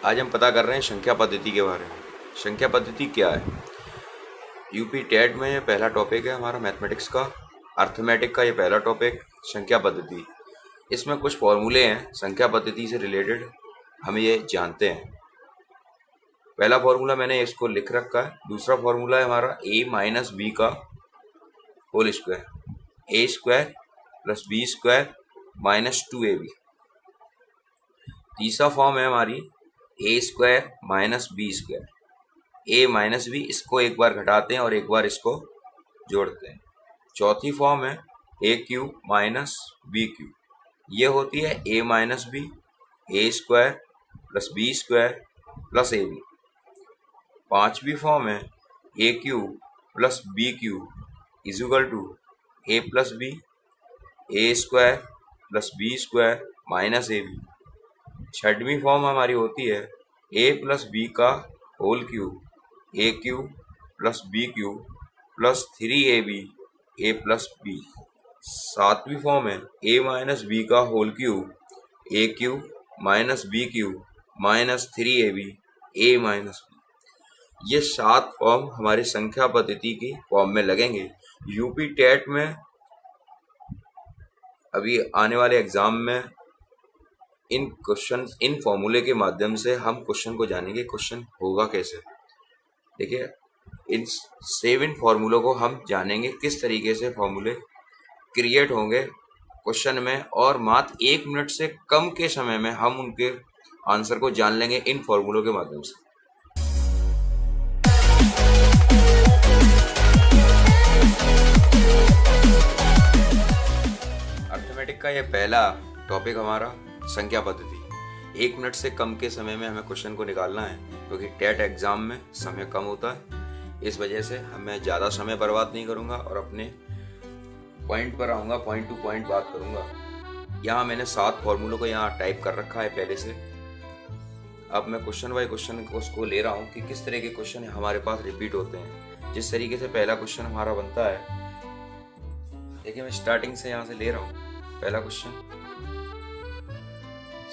आज हम पता कर रहे हैं संख्या पद्धति के बारे में। संख्या पद्धति क्या है? यूपी टेट में ये पहला टॉपिक है हमारा मैथमेटिक्स का। अर्थमेटिक का ये पहला टॉपिक संख्या पद्धति। इसमें कुछ फॉर्मूले हैं संख्या पद्धति से रिलेटेड, हम ये जानते हैं। पहला फॉर्मूला मैंने इसको लिख रखा है। दूसरा फॉर्मूला है हमारा a माइनस बी का whole square, A square plus B square minus 2ab। तीसरा फॉर्म है हमारी A square minus B square, A minus B, इसको एक बार घटाते हैं और एक बार इसको जोड़ते हैं। चौथी फॉर्म है A cube minus B cube, ये होती है A minus B, A square plus B square plus A B. पांचवी फॉर्म है A cube plus B cube is equal to A plus B, A square plus B square minus A B. छठवीं form हमारी होती है A plus B का whole cube, A cube plus B cube plus 3ab A plus B. सातवीं form है A minus B का whole cube, A cube minus B cube minus 3ab A minus B. ये 7 form हमारी संख्या पद्धति की form में लगेंगे। यूपी टेट में अभी आने वाले एग्जाम में इन क्वेश्चन, इन फॉर्मूले के माध्यम से हम क्वेश्चन को जानेंगे क्वेश्चन होगा कैसे। देखिए, इन 7 फॉर्मूलों को हम जानेंगे किस तरीके से फॉर्मूले क्रिएट होंगे क्वेश्चन में, और मात्र 1 मिनट से कम के समय में हम उनके आंसर को जान लेंगे इन फॉर्मूलों के माध्यम से। अर्थमेटिक का ये पहला टॉपिक हमारा संख्या पद्धति। 1 मिनट से कम के समय में हमें क्वेश्चन को निकालना है, क्योंकि टेट एग्जाम में समय कम होता है। इस वजह से मैं ज़्यादा समय बर्बाद नहीं करूँगा और अपने पॉइंट पर आऊँगा, पॉइंट टू पॉइंट बात करूँगा। यहाँ मैंने 7 फॉर्मूलों को यहाँ टाइप कर रखा है पहले से। अब मैं क्वेश्चन बाय क्वेश्चन को उसको ले रहा हूँ कि किस तरह के क्वेश्चन हमारे पास रिपीट होते हैं। जिस तरीके से पहला क्वेश्चन हमारा बनता है, देखिए मैं स्टार्टिंग से यहाँ से ले रहा हूँ। पहला क्वेश्चन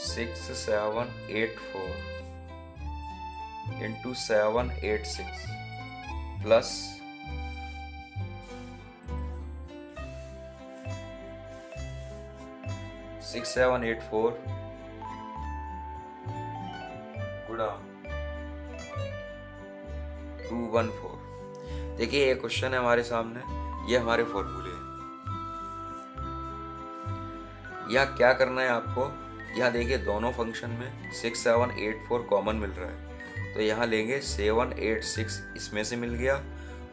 6 7 8 4 इंटू 7 8 6 प्लस 6 7 8 4 गुणा 2 1 4। देखिए ये क्वेश्चन है हमारे सामने, ये हमारे फॉर्मूले हैं। यहाँ क्या करना है आपको, यहाँ देखिए दोनों फंक्शन में 6 7 8 4 कॉमन मिल रहा है, तो यहाँ लेंगे 7 8 6 इसमें से मिल गया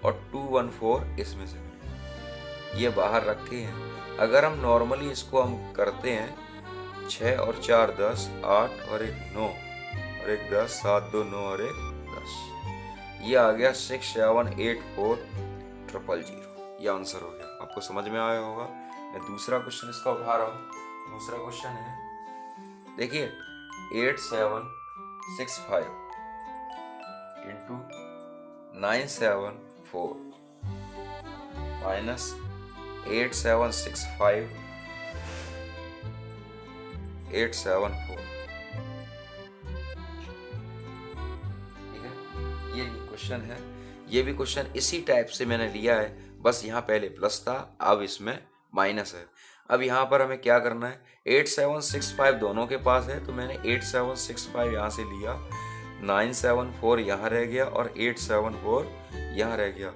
और 2 1 4 इसमें से मिल गया, ये बाहर रखे हैं। अगर हम नॉर्मली इसको हम करते हैं 6 और 4 10, 8 और 1 9 और 1 10, 7 2 9 और 1 10, ये आ गया 6 7 8 4 0 0। ये आंसर हो गया। आपको समझ में आया होगा। मैं दूसरा क्वेश्चन इसका उठा रहा हूँ। दूसरा क्वेश्चन है, देखिए 8 7 6 5 इंटू 9 7 4 माइनस 8 7 6 5 8 7 4। ठीक है, ये क्वेश्चन है। ये भी क्वेश्चन इसी टाइप से मैंने लिया है, बस यहाँ पहले प्लस था, अब इसमें माइनस है। अब यहाँ पर हमें क्या करना है, 8 7 6 5 दोनों के पास है, तो मैंने 8 7 6 5 यहाँ से लिया, 9 7 4 यहाँ रह गया और 8 7 4 यहाँ रह गया।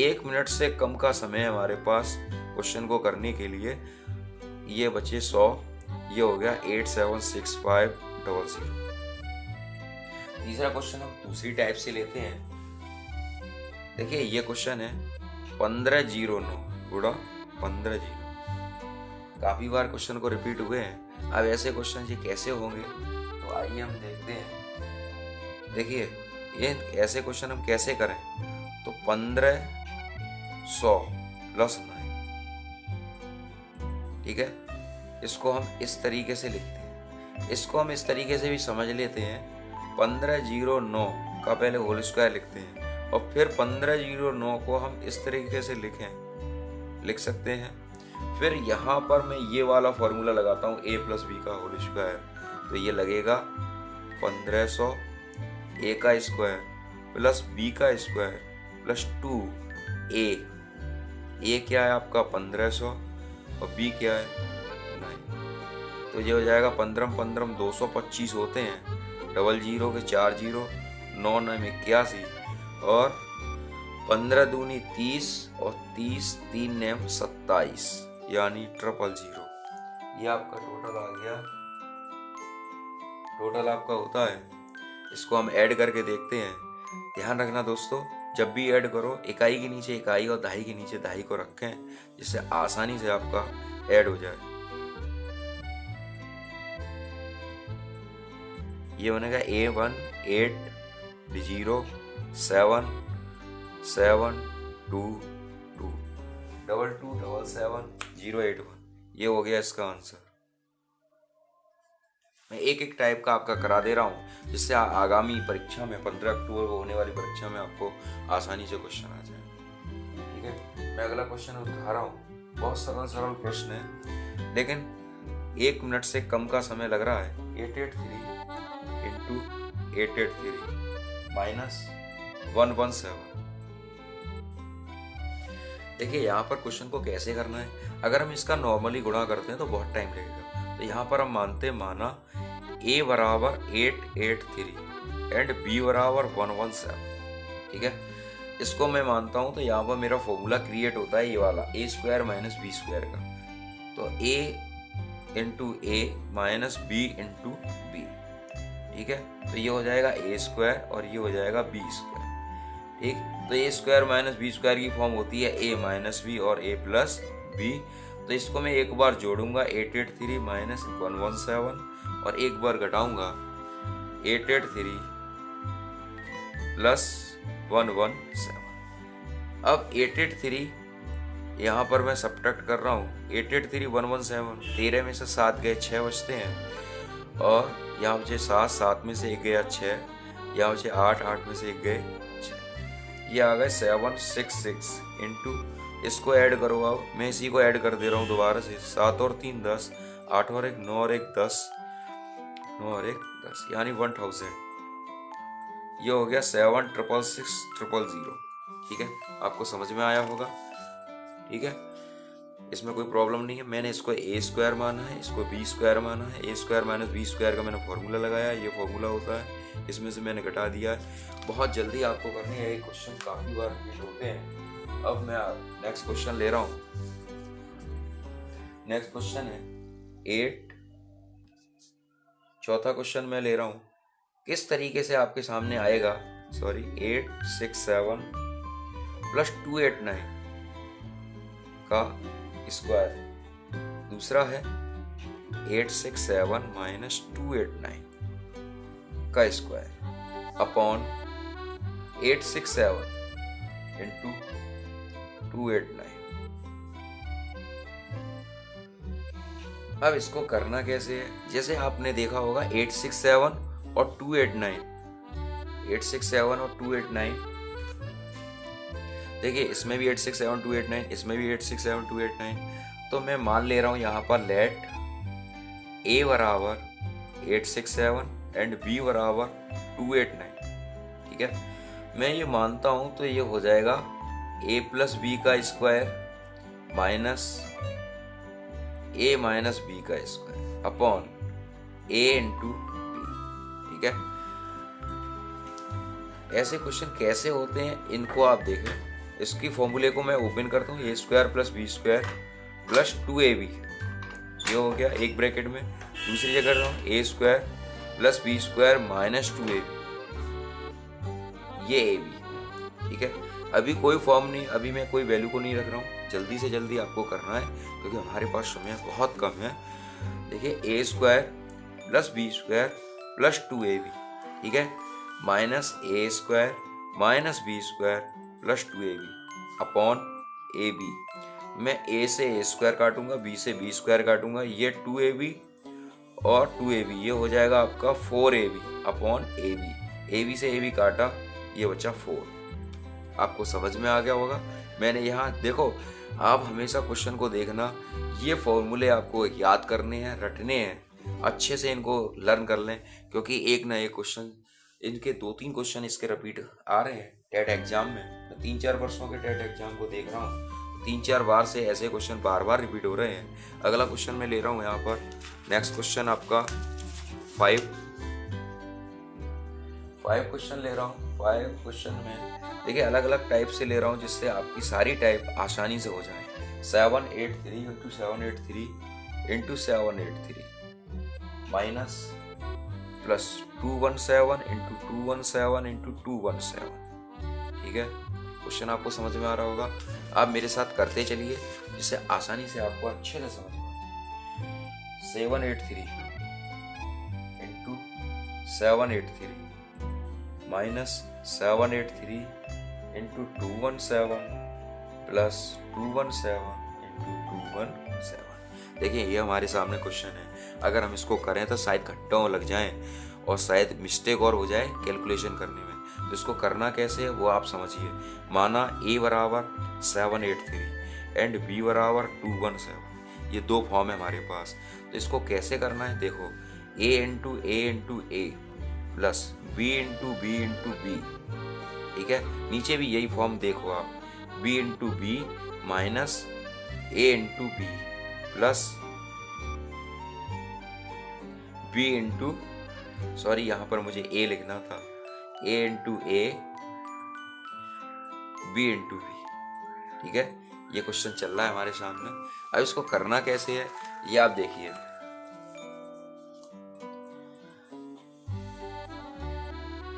1 मिनट से कम का समय हमारे पास क्वेश्चन को करने के लिए। ये बचे 100, ये हो गया 8 7 6 5 0 0। तीसरा क्वेश्चन हम दूसरी टाइप से लेते हैं। देखिए ये क्वेश्चन है 15 0 9 गुणा 15 0। काफी बार क्वेश्चन को रिपीट हुए हैं। अब ऐसे क्वेश्चन ये कैसे होंगे, तो आइए हम देखते हैं। देखिए ये ऐसे क्वेश्चन हम कैसे करें, तो 15 100 प्लस 9, ठीक है, इसको हम इस तरीके से लिखते हैं। इसको हम इस तरीके से भी समझ लेते हैं। 15 0 9 का पहले होल स्क्वायर लिखते हैं और फिर 15 0 9 को हम इस तरीके से लिख सकते हैं। फिर यहाँ पर मैं ये वाला फॉर्मूला लगाता हूँ a प्लस बी का होल स्क्वायर, तो ये लगेगा 1500 ए का स्क्वायर प्लस बी का स्क्वायर प्लस 2 ए क्या है आपका 1500 और बी क्या है 9। तो ये हो जाएगा 15 15 225 होते हैं, डबल जीरो के 4 जीरो, 9 9 81 और 15 दूनी 30 और 30 3 नेम 27 यानी 000। ये आपका टोटल आ गया। टोटल आपका होता है, इसको हम ऐड करके देखते हैं। ध्यान रखना दोस्तों, जब भी ऐड करो इकाई के नीचे इकाई और दहाई के नीचे दहाई को रखें, जिससे आसानी से आपका ऐड हो जाए। ये बनेगा A1 8 0 7 7 2 2 2 2 7 7 0 8 1। ये हो गया इसका आंसर। मैं एक एक टाइप का आपका करा दे रहा हूँ, जिससे आगामी परीक्षा में 15 अक्टूबर को होने वाली परीक्षा में आपको आसानी से क्वेश्चन आ जाए। ठीक है, मैं अगला क्वेश्चन उठा रहा हूँ। बहुत सरल प्रश्न है, लेकिन 1 मिनट से कम का समय लग रहा है। 883 इंटू 883 माइनस 117। देखिए यहाँ पर क्वेश्चन को कैसे करना है। अगर हम इसका नॉर्मली गुणा करते हैं तो बहुत टाइम लगेगा। तो यहाँ पर हम माना a बराबर 883 एंड b बराबर 117। ठीक है, इसको मैं मानता हूँ तो यहाँ पर मेरा फॉर्मूला क्रिएट होता है ये वाला a square minus B square का। तो a into a minus b into B. ठीक है, तो ये हो जाएगा a स्क्वायर और ये हो जाएगा b स्क्वायर। ठीक, तो a square minus B square की फॉर्म होती है a माइनस बी और a प्लस बी। तो इसको मैं एक बार जोड़ूंगा 883 माइनस 117 और एक बार घटाऊंगा 883 प्लस 117। अब 883 यहाँ पर मैं सब्ट्रैक्ट कर रहा हूँ। 883 117, 13 में से 7 गए 6 बचते हैं और यहाँ बचे 7, 7 में से 1 गया 6, यहाँ बचे 8, 8 में से 1 गए 6। ये आ गए 766 इंटू, इसको ऐड करो। अब मैं इसी को ऐड कर दे रहा हूँ दोबारा से। 7 और 3 10, 8 और 1 9 और 1 10, 9 और 1 10 यानी 1000। ये हो गया 7666000। ठीक है, आपको समझ में आया होगा। ठीक है, इसमें कोई प्रॉब्लम नहीं है। मैंने इसको a स्क्वायर माना है, इसको b स्क्वायर माना है। a square minus B square का मैंने फॉर्मूला लगाया, ये फॉर्मूला होता है, इसमें से मैंने घटा दिया है। बहुत जल्दी आपको करनी है, ये क्वेश्चन काफ़ी बार रिपीट होते हैं। अब मैं नेक्स्ट क्वेश्चन ले रहा हूँ। नेक्स्ट क्वेश्चन है 8। चौथा क्वेश्चन मैं ले रहा हूँ। किस तरीके से आपके सामने आएगा, 867 प्लस 289 का स्क्वायर। दूसरा है 867 माइनस 289 का स्क्वायर अपॉन 867 इंटू 289। अब इसको करना कैसे है, जैसे आपने देखा होगा 867 और 289, 867 और 289। देखिए इसमें भी 867 289, इसमें भी 867 289। तो मैं मान ले रहा हूं यहाँ पर लेट a बराबर 867 एंड b बराबर 289। ठीक है, मैं ये मानता हूं तो ये हो जाएगा a प्लस बी का square minus a minus B का square upon a into B. ठीक है, ऐसे क्वेश्चन कैसे होते हैं इनको आप देखें। इसकी फॉर्मूले को मैं ओपन करता हूँ, a square plus B square plus 2ab। ये हो गया एक ब्रैकेट में। दूसरी जगह कर रहा हूँ a square plus B square minus 2ab, ये ab। ठीक है, अभी कोई फॉर्म नहीं, अभी मैं कोई वैल्यू को नहीं रख रहा हूँ। जल्दी से जल्दी आपको करना है क्योंकि हमारे पास समय बहुत कम है। देखिए a square plus B square plus 2ab, ठीक है, minus a square minus B square plus 2ab upon ab। मैं a से a स्क्वायर काटूंगा, b से b स्क्वायर काटूंगा, ये 2ab और 2ab, ये हो जाएगा आपका 4ab अपॉन ab। ab से ab काटा, ये बचा 4। आपको समझ में आ गया होगा। मैंने यहाँ देखो, आप हमेशा क्वेश्चन को देखना, ये फॉर्मूले आपको याद करने हैं, रटने हैं। अच्छे से इनको लर्न कर लें, क्योंकि एक ना एक क्वेश्चन इनके 2-3 क्वेश्चन इसके रिपीट आ रहे हैं टेट एग्जाम में। मैं 3-4 वर्षों के टेट एग्जाम को देख रहा हूँ, 3-4 बार से ऐसे क्वेश्चन बार बार रिपीट हो रहे हैं। अगला क्वेश्चन मैं ले रहा हूँ यहाँ पर। नेक्स्ट क्वेश्चन आपका 5 क्वेश्चन ले रहा हूँ। 5 क्वेश्चन में देखिए अलग अलग टाइप से ले रहा हूँ, जिससे आपकी सारी टाइप आसानी से हो जाए। 783 into 783 into 783 minus plus 217 into 217 into 217। ठीक है, क्वेश्चन आपको समझ में आ रहा होगा। आप मेरे साथ करते चलिए, जिससे आसानी से आपको अच्छे से समझ में आए। 783 into 783 minus 783 into 217 plus 217 into 217। देखिए ये हमारे सामने क्वेश्चन है। अगर हम इसको करें तो शायद घंटों लग जाएं और शायद मिस्टेक और हो जाए कैलकुलेशन करने में। तो इसको करना कैसे है वो आप समझिए। माना a बराबर 783 एंड b बराबर 217, ये दो फॉर्म है हमारे पास। तो इसको कैसे करना है, देखो a into a plus b into b, ठीक है। नीचे भी यही फॉर्म देखो आप, b into b minus a into b plus b into, sorry यहाँ पर मुझे a लिखना था, a into a b into B. ठीक है, ये क्वेश्चन चल रहा है हमारे सामने। अब इसको करना कैसे है ये आप देखिए।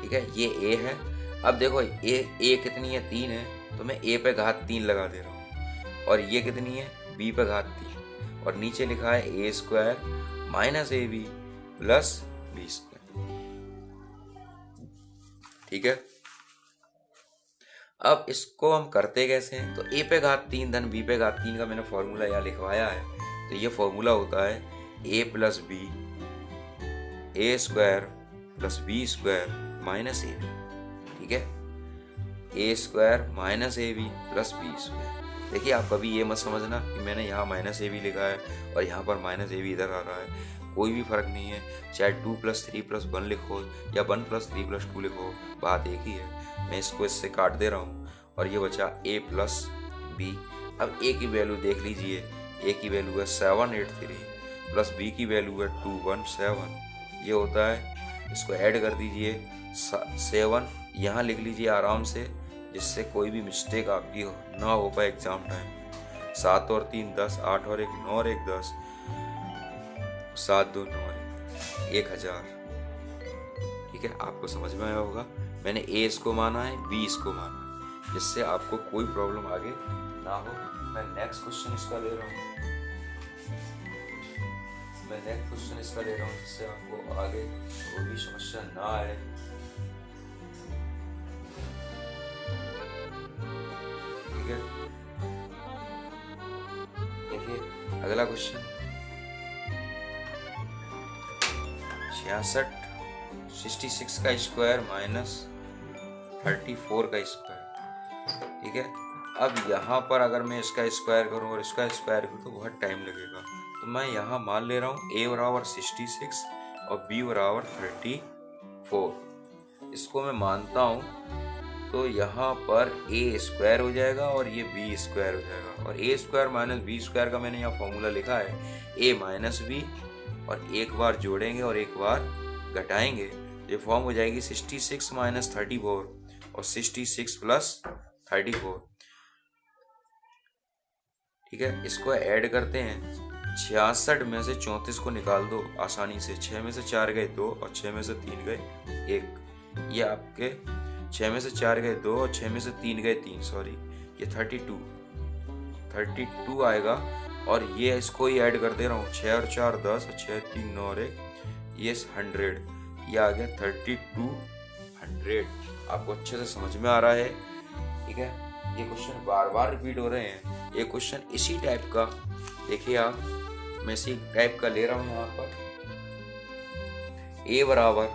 ठीक है, ये a है। अब देखो a कितनी है, 3 है, तो मैं a पे घात 3 लगा दे रहा हूँ। और ये कितनी है, b पे घात 3, और नीचे लिखा है a square minus A B plus B square. ठीक है, अब इसको हम करते कैसे हैं, तो a पे घात 3 धन b पे घात 3 का मैंने फॉर्मूला यहाँ लिखवाया है। तो ये फॉर्मूला होता है a plus B A square plus B square minus A B. ठीक है, A square minus A B plus B square. देखिए आप कभी ये मत समझना कि मैंने यहाँ माइनस ए बी लिखा है और यहाँ पर माइनस ए बी इधर आ रहा है, कोई भी फर्क नहीं है। चाहे 2 प्लस 3 प्लस 1 लिखो या 1 प्लस 3 प्लस 2 लिखो, बात एक ही है। मैं इसको इससे काट दे रहा हूँ और ये बचा a प्लस बी। अब a की वैल्यू देख लीजिए, a की वैल्यू है 783 प्लस b की वैल्यू है 217। ये होता है, इसको ऐड कर दीजिए 7, यहाँ लिख लीजिए आराम से, जिससे कोई भी मिस्टेक आपकी ना हो पाए एग्जाम टाइम। 7 और 3 10, 8 और 1 9 और 1 10, 7 2 9 और 1 1000। ठीक है, आपको समझ में आया होगा। मैंने a इसको माना है, b इसको माना है, जिससे आपको कोई प्रॉब्लम आगे ना हो। मैं नेक्स्ट क्वेश्चन इसका ले रहा हूँ, जिससे आपको आगे कोई भी समस्या ना आए। ठीक है, देखिए अगला क्वेश्चन 66 का स्क्वायर माइनस 34 का स्क्वायर। ठीक है, अब यहाँ पर अगर मैं इसका स्क्वायर करूँ और इसका स्क्वायर करूँ तो बहुत टाइम लगेगा। तो मैं यहाँ मान ले रहा हूँ a बराबर 66 और b बराबर 34। इसको मैं मानता हूँ, तो यहाँ पर a स्क्वायर हो जाएगा और ये b स्क्वायर हो जाएगा। और a square minus b square का मैंने यहाँ फॉर्मूला लिखा है a माइनस b, और एक बार जोड़ेंगे और एक बार घटाएंगे, ये फॉर्म हो जाएगी 66 माइनस 34 और 66 प्लस 34। ठीक है, इसको ऐड करते हैं। 66 में से 34 को निकाल दो आसानी से। 6 में से 4 गए 2 और 6 में से 3 गए 1। ये आपके 6 में से 4 गए 2 और 6 में से 3 गए 3, सॉरी ये 32 आएगा। और ये इसको ही ऐड कर दे रहा हूँ, 6 और 4 10 और 6 3 9 और 1 ये 100। ये आ गया 3200। आपको अच्छे से समझ में आ रहा है। ठीक है, ये क्वेश्चन बार बार रिपीट हो रहे हैं। ये क्वेश्चन इसी टाइप का, देखिए आप, मैं इसी टाइप का ले रहा हूँ। यहाँ पर a बराबर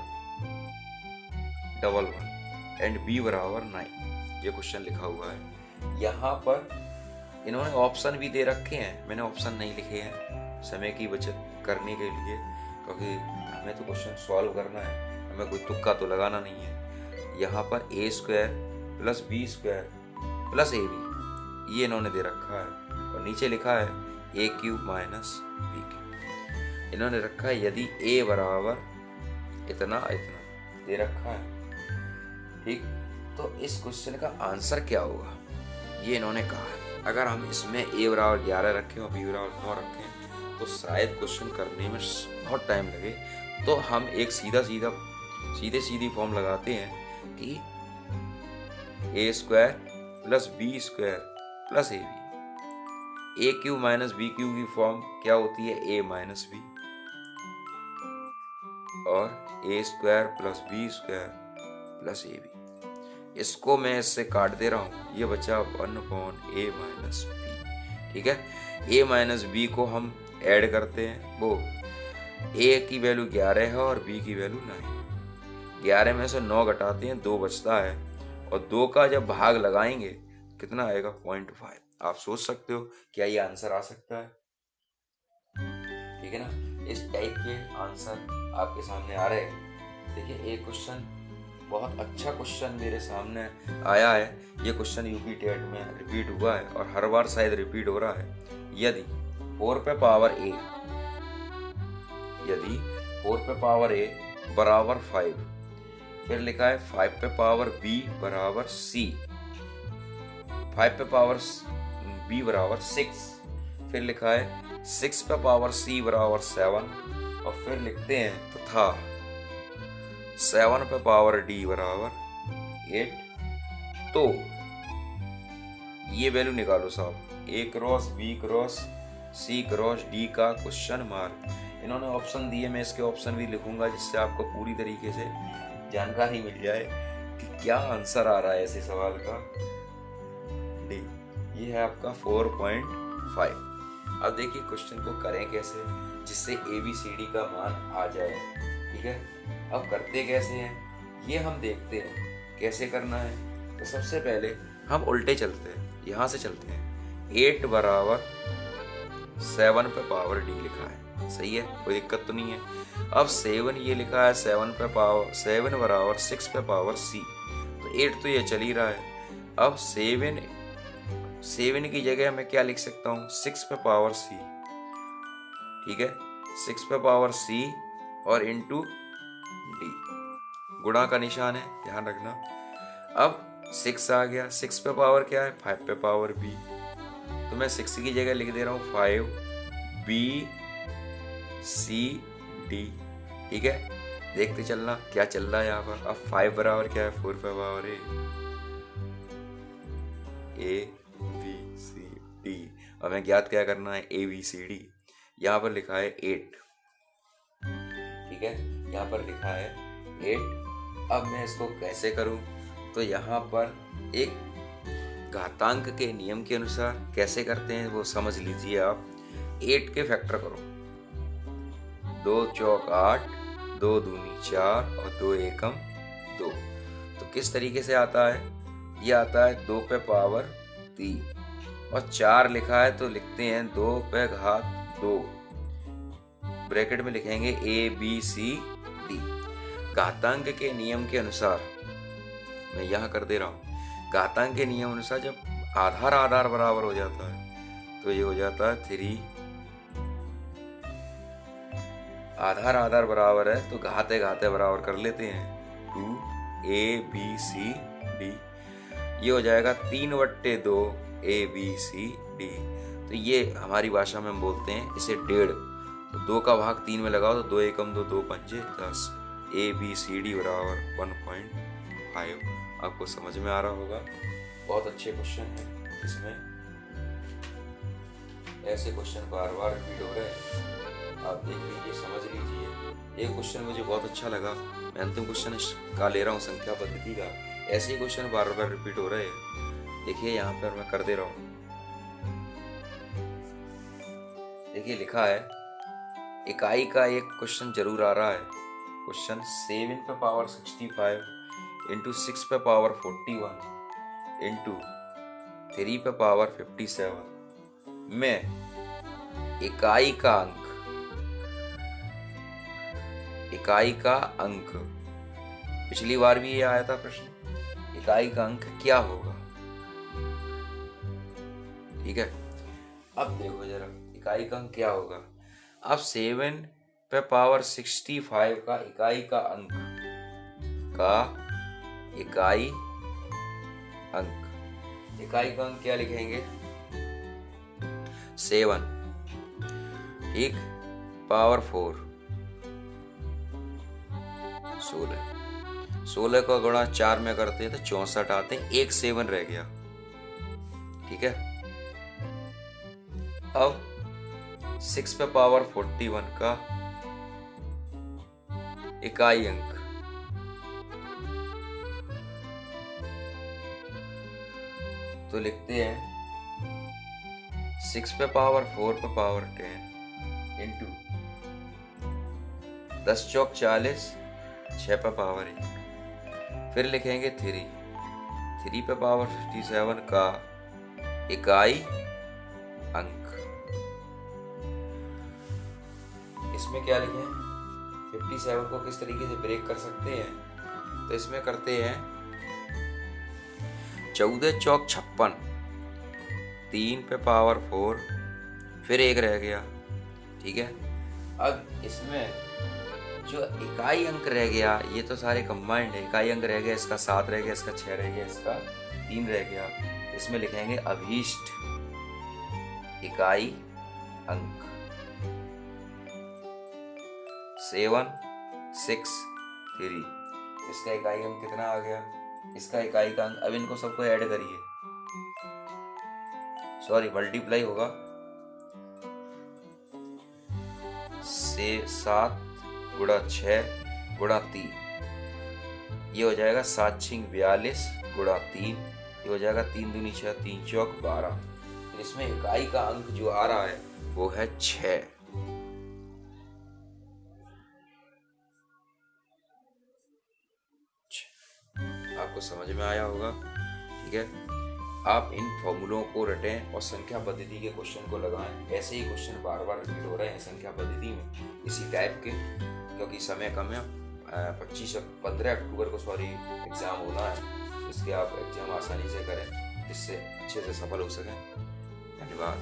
11 एंड b बराबर 9, ये क्वेश्चन लिखा हुआ है। यहाँ पर इन्होंने ऑप्शन भी दे रखे हैं, मैंने ऑप्शन नहीं लिखे हैं समय की बचत करने के लिए। क्योंकि हमें तो क्वेश्चन सॉल्व करना है, हमें कोई तुक्का तो लगाना नहीं है। यहाँ पर A square plus B square plus A B ये इन्होंने दे रखा है, और नीचे लिखा है A cube minus B cube. इन्होंने रखा है यदि ए बराबर इतना इतना दे रखा है, ठीक। तो इस क्वेश्चन का आंसर क्या होगा ये इन्होंने कहा है। अगर हम इसमें ए बराबर 11 रखें और बी बराबर 9 रखें तो शायद क्वेश्चन करने में बहुत टाइम लगे। तो हम एक सीधी फॉर्म लगाते हैं कि A square plus B square plus A B. A cube minus B cube की फॉर्म क्या होती है, ए माइनस बी, और A square plus B square plus A B. इसको मैं इससे काट दे रहा हूँ, ये बचा 1/a माइनस बी, ठीक है। a माइनस बी को हम ऐड करते हैं, वो a की वैल्यू 11 है और b की वैल्यू 9। 11 में से 9 घटाते हैं, 2 बचता है, और 2 का जब भाग लगाएंगे कितना आएगा, 0.5। आप सोच सकते हो क्या ये आंसर आ सकता है, ठीक है ना। इस टाइप के आंसर आपके सामने आ रहे हैं। देखिए एक क्वेश्चन, बहुत अच्छा क्वेश्चन मेरे सामने आया है। ये क्वेश्चन यूपी टेट में रिपीट हुआ है और हर बार शायद रिपीट हो रहा है। यदि 4 पे पावर a बराबर 5, फिर लिखा है 5 पे पावर b बराबर c, 5 पे पावर b बराबर 6, फिर लिखा है 6 पे पावर c बराबर 7, और फिर लिखते हैं तथा 7 पे पावर d बराबर 8। तो ये वैल्यू निकालो साहब, a cross b cross c cross d का क्वेश्चन मार्क। इन्होंने ऑप्शन दिए, मैं इसके ऑप्शन भी लिखूंगा जिससे आपको पूरी तरीके से जानकारी मिल जाए कि क्या आंसर आ रहा है ऐसे सवाल का। डी, ये है आपका 4.5। अब देखिए क्वेश्चन को करें कैसे जिससे ABCD का मान आ जाए, ठीक है। अब करते कैसे हैं ये हम देखते हैं कैसे करना है। तो सबसे पहले हम उल्टे चलते हैं, यहाँ से चलते हैं। 8 बराबर 7 पे पावर d लिखा है, सही है, कोई दिक्कत तो नहीं है। अब 7 ये लिखा है 7 बराबर 6 पे पावर c, तो 8 तो ये चल ही रहा है। अब 7 की जगह मैं क्या लिख सकता हूँ, 6 पे पावर c, ठीक है, 6 पे पावर c और इंटू डी, गुणा का निशान है, ध्यान रखना। अब 6 आ गया, 6 पे पावर क्या है, 5 पे पावर b, तो मैं 6 की जगह लिख दे रहा हूँ 5 b c d, ठीक है। देखते चलना क्या चल रहा है यहाँ पर। अब 5 बराबर क्या है, 4 पे power a b c d, और मैं ज्ञात क्या करना है, ABCD। यहाँ पर लिखा है 8, ठीक है, यहाँ पर लिखा है 8। अब मैं इसको कैसे करूं, तो यहाँ पर एक घातांक के नियम के अनुसार कैसे करते हैं वो समझ लीजिए आप। 8 के फैक्टर करो, 2 चौक 8, 2 दूनी 4 और 2 एकम 2। तो किस तरीके से आता है, ये आता है 2 पे पावर 3 और 4 लिखा है तो लिखते हैं 2 पे घात 2, ब्रैकेट में लिखेंगे ABCD। घातांक के नियम के अनुसार मैं यहाँ कर दे रहा हूँ। घातांक के नियम अनुसार जब आधार बराबर हो जाता है तो ये हो जाता है 3, आधार बराबर है तो घाते बराबर कर लेते हैं 2ABCD। ये हो जाएगा 3/2 ABCD। तो ये हमारी भाषा में हम बोलते हैं इसे 1.5। तो 2 का भाग 3 में लगाओ तो 2 एकम 2, 2 पंजे 10, ABCD बराबर 1.5। आपको समझ में आ रहा होगा। बहुत अच्छे क्वेश्चन है, इसमें ऐसे क्वेश्चन बार रिपीट हो रहे हैं, आप देख लीजिए, समझ लीजिए। एक क्वेश्चन मुझे बहुत अच्छा लगा, मैं अंतिम क्वेश्चन का ले रहा हूँ संख्या पद्धति का। ऐसे ही क्वेश्चन बार रिपीट हो रहे हैं। देखिए यहाँ पर मैं कर दे रहा हूँ। देखिए लिखा है इकाई का एक क्वेश्चन जरूर आ रहा है। क्वेश्चन 7 पे पावर 65 इंटू 6 पे पावर 41 इंटू 3 पे पावर 57 में इकाई का अंक इकाई का अंक, पिछली बार भी ये आया था प्रश्न, इकाई का अंक क्या होगा। ठीक है, अब देखो जरा इकाई का अंक क्या होगा। अब 7 पे पावर 65 का इकाई का अंक इकाई का अंक क्या लिखेंगे, 7, ठीक, पावर 4, 16 का गुणा 4 में करते हैं तो 64 आते हैं, एक 7 रह गया। ठीक है, अब 6 पे पावर 41 का इकाई अंक, तो लिखते हैं 6 पे पावर 4 पे पावर 10 इंटू 10 चौक 40, 6 पे पावर 1, फिर लिखेंगे 3 पे पावर 57 का इकाई अंक। इसमें क्या लिखें, 57 को किस तरीके से ब्रेक कर सकते हैं, तो इसमें करते हैं 14 चौक 56, 3 पे पावर 4, फिर 1 रह गया। ठीक है, अब इसमें जो इकाई अंक रह गया, ये तो सारे कंबाइंड है, इकाई अंक रह गया, इसका 7 रह गया, इसका 6 रह गया, इसका 3 रह गया, इसमें लिखेंगे अभीष्ट इकाई अंक 7, 6, 3। इसका इकाई अंक कितना आ गया, इसका इकाई का अंक, अब इनको सबको ऐड करिए, सॉरी मल्टीप्लाई होगा, 7 गुणा 6 गुणा 3, ये हो जाएगा 7 6 42 गुणा 3, ये हो जाएगा 3 दूनी 6, 3 चौक 12। इसमें इकाई का अंक जो आ रहा है वो है 6। आपको समझ में आया होगा। ठीक है, आप इन फॉर्मूलों को रटें और संख्या पद्धति के क्वेश्चन को लगाएं। ऐसे ही क्वेश्चन बार बार रिपीट हो रहे हैं संख्या पद्धति में इसी टाइप के, क्योंकि समय कम है। 15 अक्टूबर को एग्जाम होना है, इसके आप एग्जाम आसानी से करें, जिससे अच्छे से सफल हो सकें। धन्यवाद।